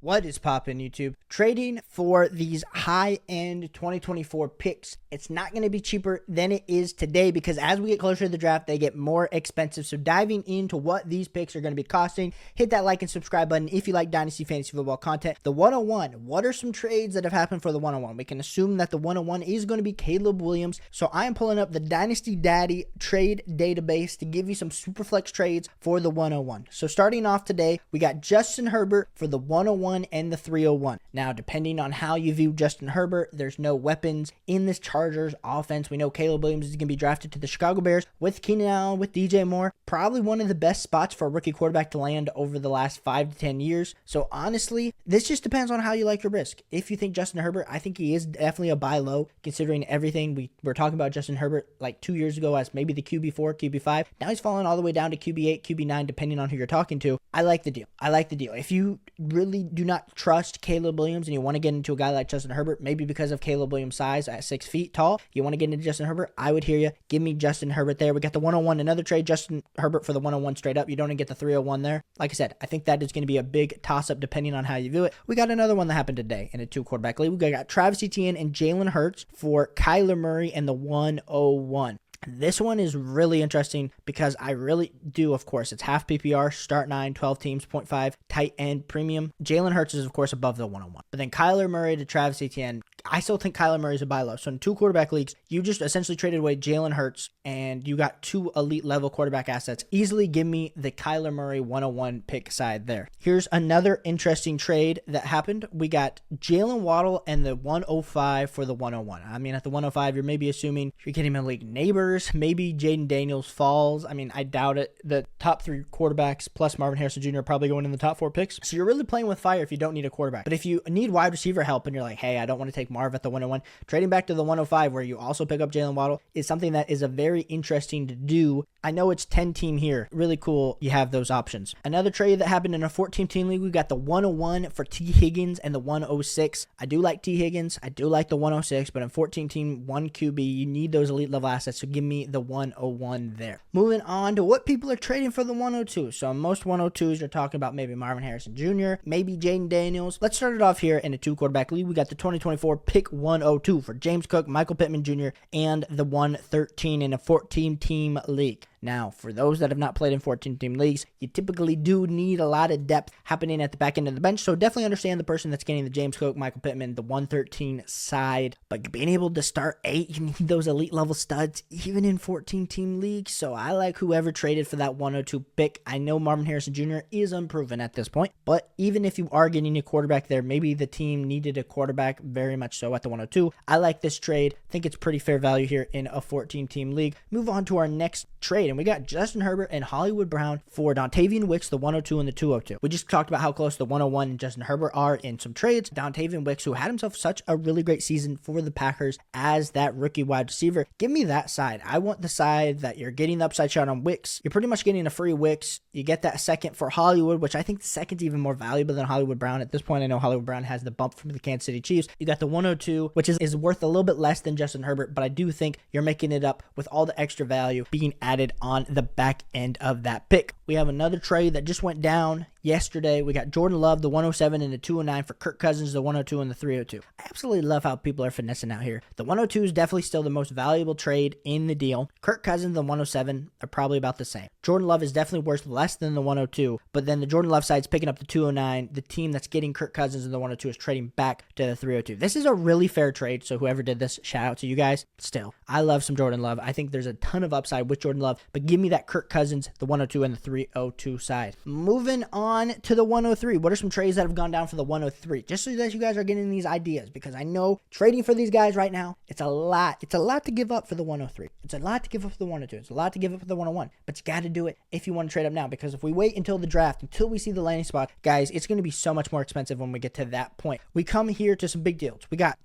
What is poppin', YouTube? Trading for these high-end 2024 picks, it's not going to be cheaper than it is today because as we get closer to the draft, they get more expensive. So diving into what these picks are going to be costing, hit that like and subscribe button if you like Dynasty Fantasy Football content. The 101, what are some trades that have happened for the 101? We can assume that the 101 is going to be Caleb Williams. So I am pulling up the Dynasty Daddy trade database to give you some super flex trades for the 101. So starting off today, we got Justin Herbert for the 101 and the 301. Now, depending on how you view Justin Herbert, there's no weapons in this Chargers offense. We know Caleb Williams is going to be drafted to the Chicago Bears with Keenan Allen, with DJ Moore. Probably one of the best spots for a rookie quarterback to land over the last 5 to 10 years. So honestly, this just depends on how you like your risk. If you think Justin Herbert, I think he is definitely a buy low considering everything. We were talking about Justin Herbert like 2 years ago as maybe the QB4, QB5. Now he's fallen all the way down to QB8, QB9, depending on who you're talking to. I like the deal. If you really do not trust Caleb Williams and you want to get into a guy like Justin Herbert, maybe because of Caleb Williams' size at 6 feet tall, you want to get into Justin Herbert, I would hear you. Give me Justin Herbert there. We got the 101, another trade, Justin Herbert for the 101 straight up. You don't even get the 301 there. Like I said, I think that is going to be a big toss-up depending on how you view it. We got another one that happened today in a 2-quarterback league. We got Travis Etienne and Jalen Hurts for Kyler Murray and the 101. This one is really interesting because I really do, of course, it's half PPR, start 9, 12 teams, 0.5, tight end, premium. Jalen Hurts is, of course, above the 101. But then Kyler Murray to Travis Etienne, I still think Kyler Murray is a buy low. So in 2-quarterback leagues, you just essentially traded away Jalen Hurts and you got 2 elite level quarterback assets. Easily give me the Kyler Murray 101 pick side there. Here's another interesting trade that happened. We got Jalen Waddle and the 105 for the 101. I mean, at the 105, you're maybe assuming you're getting him league neighbors. Maybe Jaden Daniels falls. I mean, I doubt it. The top 3 quarterbacks plus Marvin Harrison Jr. are probably going in the top 4 picks. So you're really playing with fire if you don't need a quarterback. But if you need wide receiver help and you're like, hey, I don't want to take Marv at the 101, trading back to the 105 where you also pick up Jalen Waddle is something that is a very interesting to do. I know it's 10 team here. Really cool. You have those options. Another trade that happened in a 14 team league, we got the 101 for T Higgins and the 106. I do like T Higgins. I do like the 106, but in 14 team, 1 QB, you need those elite level assets. So give me the 101 there. Moving on to what people are trading for the 102. So most 102s, you're talking about maybe Marvin Harrison Jr., maybe Jaden Daniels. Let's start it off here in a 2-quarterback league. We got the 2024 pick 102 for James Cook, Michael Pittman Jr., and the 113 in a 14-team league. Now, for those that have not played in 14-team leagues, you typically do need a lot of depth happening at the back end of the bench, so definitely understand the person that's getting the James Cook, Michael Pittman, the 113 side. But being able to start 8, you need those elite level studs, even in 14-team leagues, so I like whoever traded for that 102 pick. I know Marvin Harrison Jr. is unproven at this point, but even if you are getting a quarterback there, maybe the team needed a quarterback very much so at the 102. I like this trade. I think it's pretty fair value here in a 14-team league. Move on to our next trade. And we got Justin Herbert and Hollywood Brown for Dontavian Wicks, the 102 and the 202. We just talked about how close the 101 and Justin Herbert are in some trades. Dontavian Wicks, who had himself such a really great season for the Packers as that rookie wide receiver. Give me that side. I want the side that you're getting the upside shot on Wicks. You're pretty much getting a free Wicks. You get that second for Hollywood, which I think the second's even more valuable than Hollywood Brown. At this point, I know Hollywood Brown has the bump from the Kansas City Chiefs. You got the 102, which is worth a little bit less than Justin Herbert, but I do think you're making it up with all the extra value being added on the back end of that pick. We have another trade that just went down yesterday. We got Jordan Love, the 107 and the 209 for Kirk Cousins, the 102 and the 302. I absolutely love how people are finessing out here. The 102 is definitely still the most valuable trade in the deal. Kirk Cousins, the 107 are probably about the same. Jordan Love is definitely worth less than the 102, but then the Jordan Love side is picking up the 209. The team that's getting Kirk Cousins in the 102 is trading back to the 302. This is a really fair trade, so whoever did this, shout out to you guys. Still, I love some Jordan Love. I think there's a ton of upside with Jordan Love, but give me that Kirk Cousins, the 102 and the 302 side. Moving on to the 103. What are some trades that have gone down for the 103? Just so that you guys are getting these ideas, because I know trading for these guys right now, it's a lot. It's a lot to give up for the 103. It's a lot to give up for the 102. It's a lot to give up for the 101, but you got to do it if you want to trade up now, because if we wait until the draft, until we see the landing spot, guys, it's going to be so much more expensive when we get to that point. We come here to some big deals. We got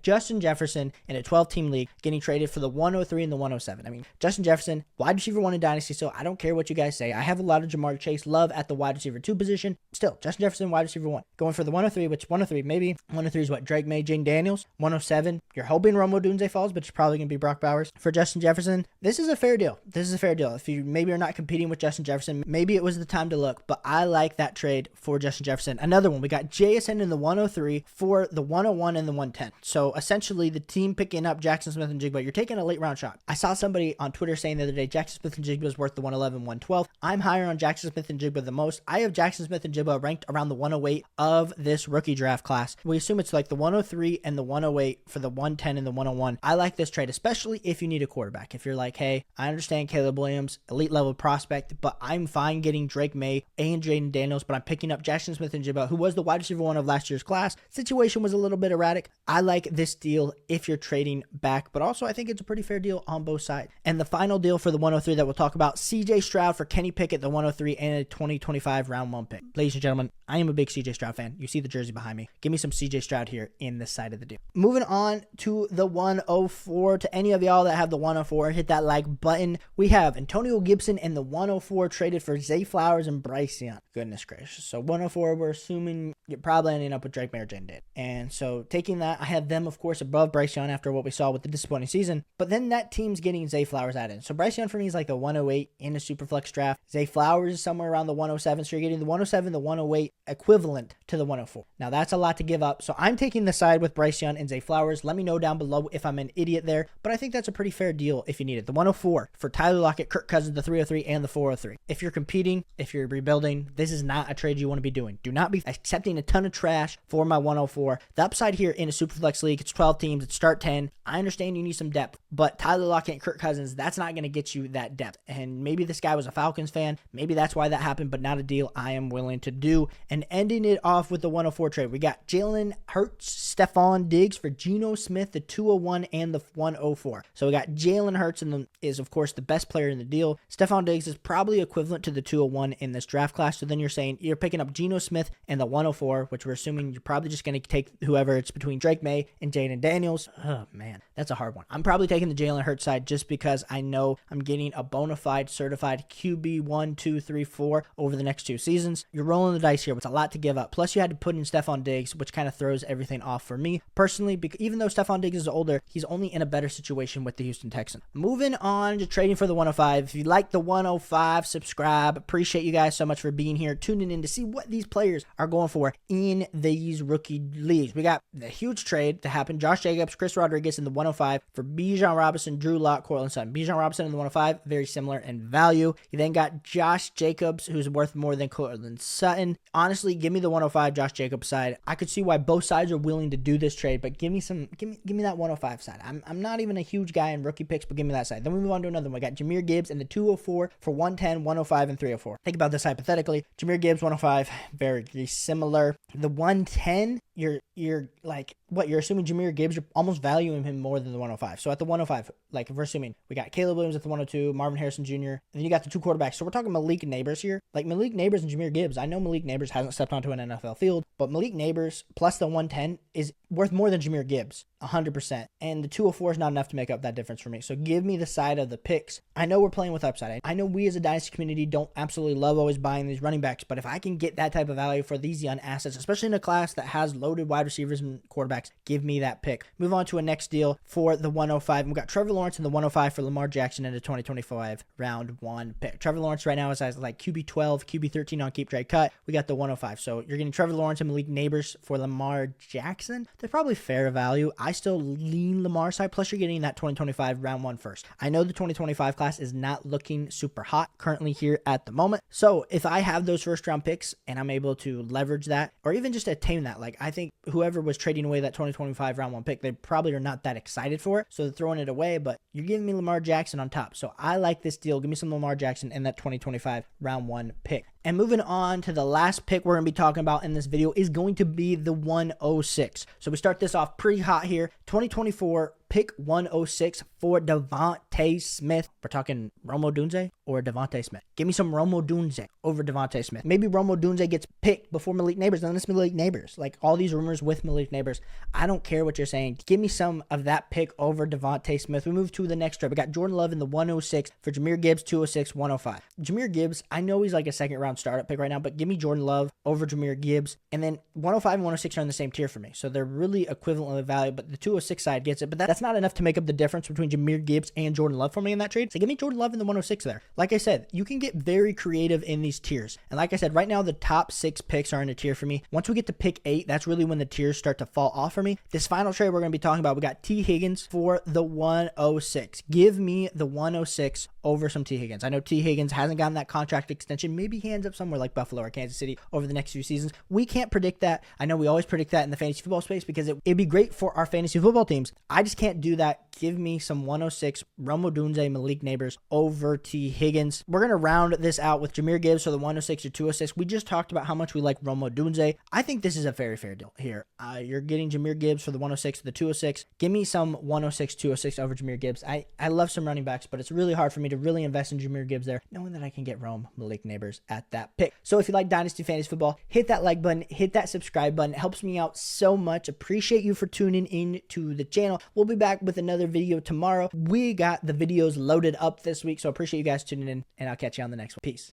Justin Jefferson in a 12-team league getting traded for the 103 and the 107. I mean, Justin Jefferson, wide wide receiver 1 in Dynasty, so I don't care what you guys say. I have a lot of Jamar Chase love at the wide receiver 2 position. Still, Justin Jefferson, wide receiver 1. Going for the 103, which 103, maybe 103 is what? Drake May, Jane Daniels. 107, you're hoping Romo Dunze falls, but it's probably going to be Brock Bowers. For Justin Jefferson, this is a fair deal. This is a fair deal. If you maybe are not competing with Justin Jefferson, maybe it was the time to look, but I like that trade for Justin Jefferson. Another one, we got JSN in the 103 for the 101 and the 110. So essentially the team picking up Jackson Smith and Jigba, you're taking a late round shot. I saw somebody on Twitter saying the other day, Jackson Smith and Jigba is worth the 111, 112. I'm higher on Jackson Smith and Jigba the most. I have Jackson Smith and Jigba ranked around the 108 of this rookie draft class. We assume it's like the 103 and the 108 for the 110 and the 101. I like this trade, especially if you need a quarterback. If you're like, hey, I understand Caleb Williams, elite level prospect, but I'm fine getting Drake May and Jaden Daniels, but I'm picking up Jackson Smith and Jigba, who was the wide receiver 1 of last year's class. Situation was a little bit erratic. I like this deal if you're trading back, but also I think it's a pretty fair deal on both sides. And the final deal for the 103 that we'll talk about, CJ Stroud for Kenny Pickett, the 103 and a 2025 round 1 pick. Ladies and gentlemen, I am a big CJ Stroud fan. You see the jersey behind me. Give me some CJ Stroud here in this side of the deal. Moving on to the 104. To any of y'all that have the 104, hit that like button. We have Antonio Gibson and the 104 traded for Zay Flowers and Bryce Young. Goodness gracious. So 104, we're assuming you're probably ending up with Drake May or Jaden Daniels. And so taking that, I have them, of course, above Bryce Young after what we saw with the disappointing season. But then that team's getting Zay Flowers added. So Bryce Young for me is like the 108 in a Superflex draft. Zay Flowers is somewhere around the 107. So you're getting the 107, the 108 equivalent to the 104. Now that's a lot to give up. So I'm taking the side with Bryce Young and Zay Flowers. Let me know down below if I'm an idiot there. But I think that's a pretty fair deal if you need it. The 104 for Tyler Lockett, Kirk Cousins, the 303 and the 403. If you're competing, if you're rebuilding, this is not a trade you want to be doing. Do not be accepting a ton of trash for my 104. The upside here in a Superflex league, it's 12 teams, it's start 10. I understand you need some depth, but Tyler Lockett and Kirk Cousins, that's not going to get you that depth. And maybe this guy was a Falcons fan. Maybe that's why that happened, but not a deal I am willing to do. And ending it off with the 104 trade, we got Jalen Hurts, Stephon Diggs for Geno Smith, the 201 and the 104. So we got Jalen Hurts and is of course the best player in the deal. Stephon Diggs is probably equivalent to the 201 in this draft class. So then you're saying you're picking up Geno Smith and the 104, which we're assuming you're probably just going to take whoever it's between Drake May and Jaden Daniels. Oh man, that's a hard one. I'm probably taking the Jalen Hurts side just because I know I'm getting a bona fide certified QB 1, 2, 3, 4 over the next 2 seasons. You're rolling the dice here. It's a lot to give up. Plus you had to put in Stephon Diggs, which kind of throws everything off for me personally, because even though Stephon Diggs is older, he's only in a better situation with the Houston Texans. Moving on to trading for the 105. If you like the 105, subscribe. Appreciate you guys so much for being here, tuning in to see what these players are going for in these rookie leagues. We got the huge trade to happen. Josh Jacobs, Chris Rodriguez in the 105 for Bijan Robinson, Drew Lock, Cortland Sutton. Bijan Robinson in the 105, very similar in value. You then got Josh Jacobs, who's worth more than Cortland Sutton. Honestly, give me the 105 Josh Jacobs side. I could see why both sides are willing to do this trade, but give me that 105 side. I'm not even a huge guy in rookie picks, but give me that side. Then we move on to another one. We got Jahmyr Gibbs in the 204 for 110, 105, and 304. Think about this hypothetically. Jahmyr Gibbs 105, very similar. The 110, you're like, what, you're assuming Jahmyr Gibbs, you're almost valuing him more than the 105. So at the 105, like if we're assuming we got Caleb Williams at the 102, Marvin Harrison Jr., and then you got the 2 quarterbacks. So we're talking Malik Neighbors here. Like Malik Neighbors and Jahmyr Gibbs. I know Malik Neighbors hasn't stepped onto an NFL field, but Malik Neighbors plus the 110 is worth more than Jahmyr Gibbs, 100%. And the 204 is not enough to make up that difference for me. So give me the side of the picks. I know we're playing with upside. I know we as a Dynasty community don't absolutely love always buying these running backs, but if I can get that type of value for these young assets, especially in a class that has loaded wide receivers and quarterbacks, give me that pick. Move on to a next deal for the 105. We've got Trevor Lawrence in the 105 for Lamar Jackson in the 2025 round 1 pick. Trevor Lawrence right now is as like QB 12, QB 13 on keep trade cut. We got the 105. So you're getting Trevor Lawrence and Malik Neighbors for Lamar Jackson. They're probably fair value. I still lean Lamar side. Plus you're getting that 2025 round 1 first. I know the 2025 class is not looking super hot currently here at the moment. So if I have those first round picks and I'm able to leverage that or even just attain that, like I think whoever was trading away that 2025 round 1 pick, they probably are not that excited for it. So they're throwing it away, but you're giving me Lamar Jackson on top. So I like this deal. Give me some Lamar Jackson and that 2025 round 1 pick. And moving on to the last pick we're going to be talking about in this video is going to be the 106. So we start this off pretty hot here. 2024 pick 106 for Devontae Smith. We're talking Romo Dunze or Devontae Smith. Give me some Romo Dunze over Devontae Smith. Maybe Romo Dunze gets picked before Malik Neighbors. Then it's Malik Neighbors. Like all these rumors with Malik Neighbors. I don't care what you're saying. Give me some of that pick over Devontae Smith. We move to the next trade. We got Jordan Love in the 106 for Jahmyr Gibbs, 206, 105. Jahmyr Gibbs, I know he's like a second round startup pick right now, but give me Jordan Love over Jahmyr Gibbs. And then 105 and 106 are in the same tier for me. So they're really equivalent of value, but the 206 side gets it. But that's not enough to make up the difference between Jahmyr Gibbs and Jordan Love for me in that trade. So give me Jordan Love in the 106 there. Like I said, you can get very creative in these tiers. And like I said, right now the top 6 picks are in a tier for me. Once we get to pick 8, that's really when the tiers start to fall off for me. This final trade we're going to be talking about, we got T. Higgins for the 106. Give me the 106 over some T. Higgins. I know T. Higgins hasn't gotten that contract extension. Maybe he ends up somewhere like Buffalo or Kansas City over the next few seasons. We can't predict that. I know we always predict that in the fantasy football space because it'd be great for our fantasy football teams. I just can't do that. Give me some 106 Romo Dunze, Malik Neighbors over T. Higgins. We're going to round this out with Jahmyr Gibbs for the 106 or 206. We just talked about how much we like Romo Dunze. I think this is a very fair deal here. You're getting Jahmyr Gibbs for the 106 or the 206. Give me some 106, 206 over Jahmyr Gibbs. I love some running backs, but it's really hard for me to really invest in Jahmyr Gibbs there, knowing that I can get Malik Neighbors at that pick. So if you like Dynasty Fantasy Football, hit that like button, hit that subscribe button. It helps me out so much. Appreciate you for tuning in to the channel. We'll be back with another video tomorrow. We got the videos loaded up this week, so appreciate you guys tuning in, and I'll catch you on the next one. Peace.